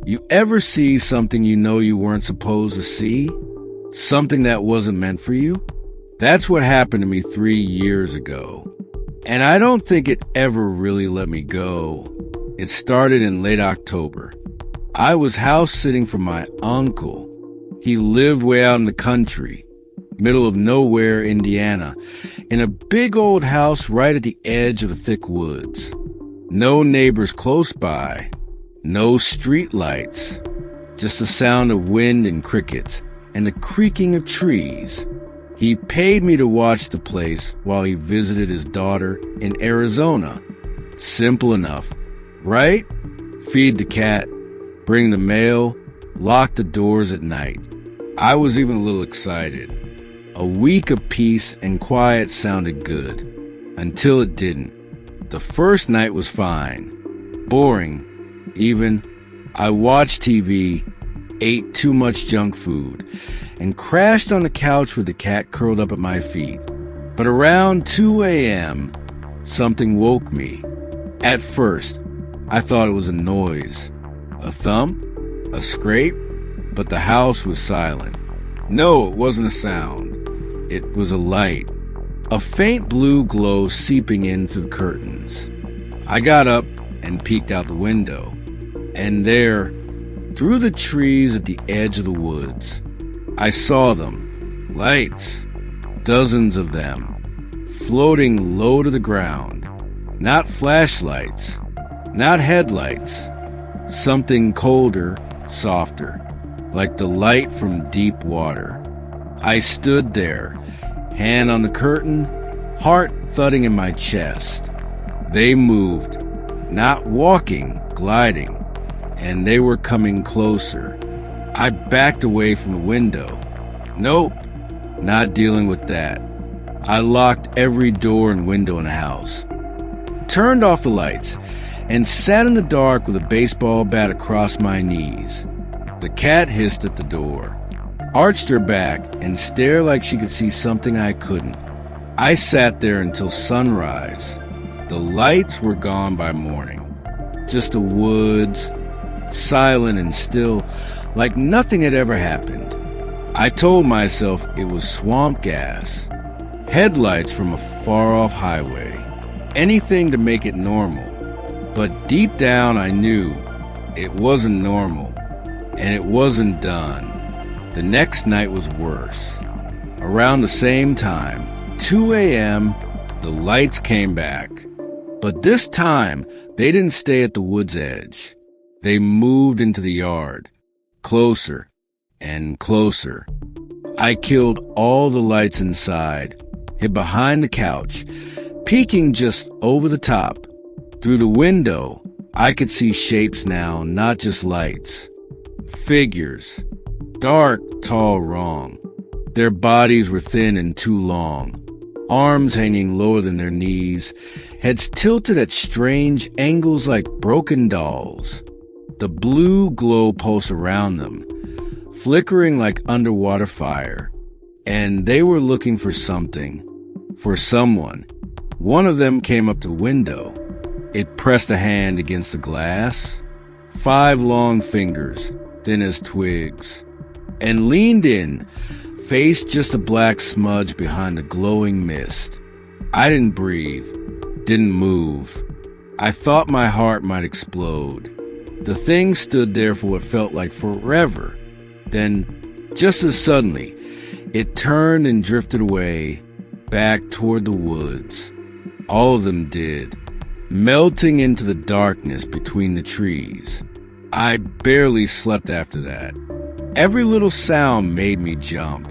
You ever see something you know you weren't supposed to see? Something that wasn't meant for you? That's what happened to me 3 years ago. And I don't think it ever really let me go. It started in late October. I was house sitting for my uncle. He lived way out in the country, middle of nowhere, Indiana, in a big old house right at the edge of the thick woods. No neighbors close by, no street lights, just the sound of wind and crickets and the creaking of trees. He paid me to watch the place while he visited his daughter in Arizona. Simple enough, right? Feed the cat, bring the mail, lock the doors at night. I was even a little excited. A week of peace and quiet sounded good, until it didn't. The first night was fine. Boring, even. I watched TV, ate too much junk food, and crashed on the couch with the cat curled up at my feet. But around 2 a.m., something woke me. At first, I thought it was a noise. A thump? A scrape? But the house was silent. No, it wasn't a sound. It was a light. A faint blue glow seeping in through the curtains. I got up and peeked out the window. And there, through the trees at the edge of the woods, I saw them. Lights. Dozens of them. Floating low to the ground. Not flashlights. Not headlights. Something colder, softer, like the light from deep water. I stood there, hand on the curtain, heart thudding in my chest. They moved, not walking, gliding, and they were coming closer. I backed away from the window. Nope, not dealing with that. I locked every door and window in the house, turned off the lights, and sat in the dark with a baseball bat across my knees. The cat hissed at the door, arched her back, and stared like she could see something I couldn't. I sat there until sunrise. The lights were gone by morning. Just the woods, silent and still, like nothing had ever happened. I told myself it was swamp gas, headlights from a far-off highway, anything to make it normal. But deep down I knew it wasn't normal, and it wasn't done. The next night was worse. Around the same time, 2 a.m., the lights came back. But this time, they didn't stay at the wood's edge. They moved into the yard, closer and closer. I killed all the lights inside, hid behind the couch, peeking just over the top. Through the window, I could see shapes now, not just lights. Figures. Dark, tall, wrong. Their bodies were thin and too long. Arms hanging lower than their knees. Heads tilted at strange angles like broken dolls. The blue glow pulsed around them, flickering like underwater fire. And they were looking for something. For someone. One of them came up to the window. It pressed a hand against the glass, 5 long fingers, thin as twigs, and leaned in, face just a black smudge behind the glowing mist. I didn't breathe, didn't move. I thought my heart might explode. The thing stood there for what felt like forever. Then, just as suddenly, it turned and drifted away, back toward the woods. All of them did. Melting into the darkness between the trees. I barely slept after that. Every little sound made me jump.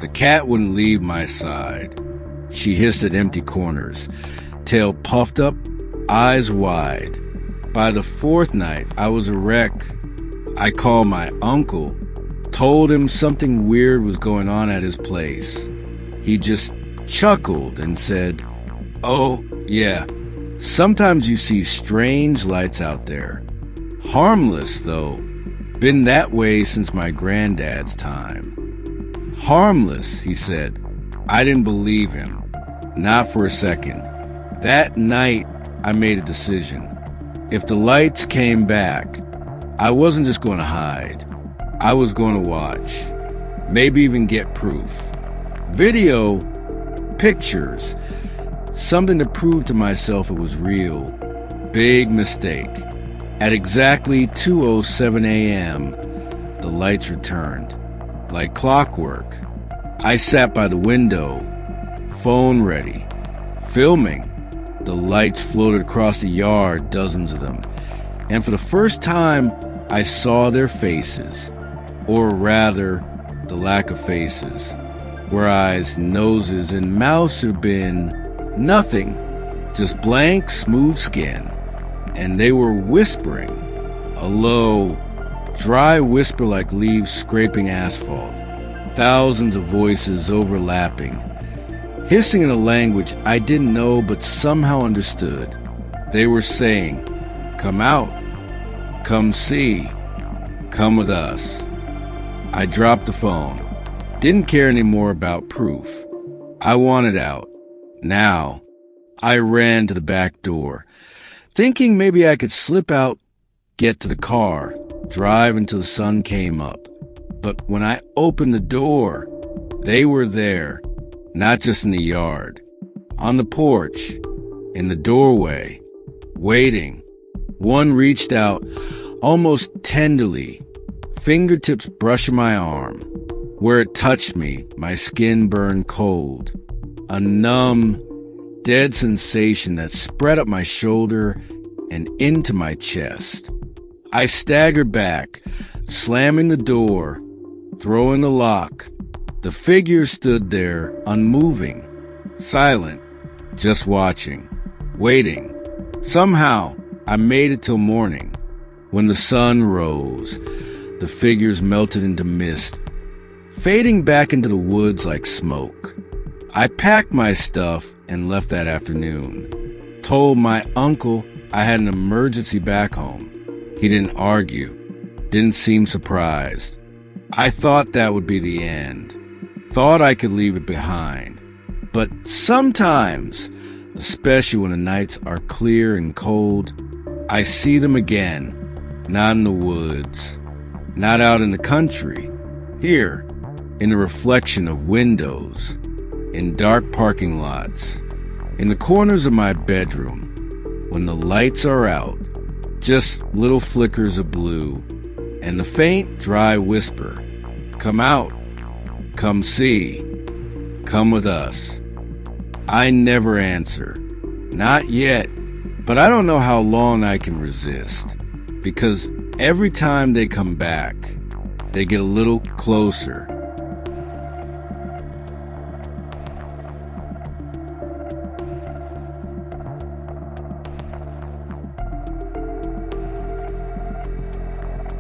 The cat wouldn't leave my side. She hissed at empty corners, tail puffed up, eyes wide. By the 4th night, I was a wreck. I called my uncle, told him something weird was going on at his place. He just chuckled and said, "Oh, yeah. Sometimes you see strange lights out there. Harmless, though. Been that way since my granddad's time." Harmless, he said. I didn't believe him. Not for a second. That night, I made a decision. If the lights came back, I wasn't just going to hide. I was going to watch. Maybe even get proof. Video, pictures, something to prove to myself it was real. Big mistake. At exactly 2:07 a.m., the lights returned. Like clockwork. I sat by the window, phone ready, filming. The lights floated across the yard, dozens of them. And for the first time, I saw their faces. Or rather, the lack of faces. Where eyes, noses, and mouths have been nothing. Just blank, smooth skin. And they were whispering. A low, dry whisper like leaves scraping asphalt. Thousands of voices overlapping. Hissing in a language I didn't know but somehow understood. They were saying, "Come out. Come see. Come with us." I dropped the phone. Didn't care anymore about proof. I wanted out. Now. I ran to the back door, thinking maybe I could slip out, get to the car, drive until the sun came up. But when I opened the door, they were there. Not just in the yard, on the porch, in the doorway, waiting. One reached out, almost tenderly, fingertips brushing my arm. Where it touched me, my skin burned cold. A numb, dead sensation that spread up my shoulder and into my chest. I staggered back, slamming the door, throwing the lock. The figure stood there, unmoving, silent, just watching, waiting. Somehow, I made it till morning. When the sun rose, the figures melted into mist, fading back into the woods like smoke. I packed my stuff and left that afternoon. Told my uncle I had an emergency back home. He didn't argue, didn't seem surprised. I thought that would be the end. Thought I could leave it behind. But sometimes, especially when the nights are clear and cold, I see them again. Not in the woods, not out in the country. Here, in the reflection of windows, in dark parking lots, in the corners of my bedroom, when the lights are out, just little flickers of blue, and the faint, dry whisper, "Come out. Come see. Come with us." I never answer. Not yet. But I don't know how long I can resist. Because every time they come back, they get a little closer.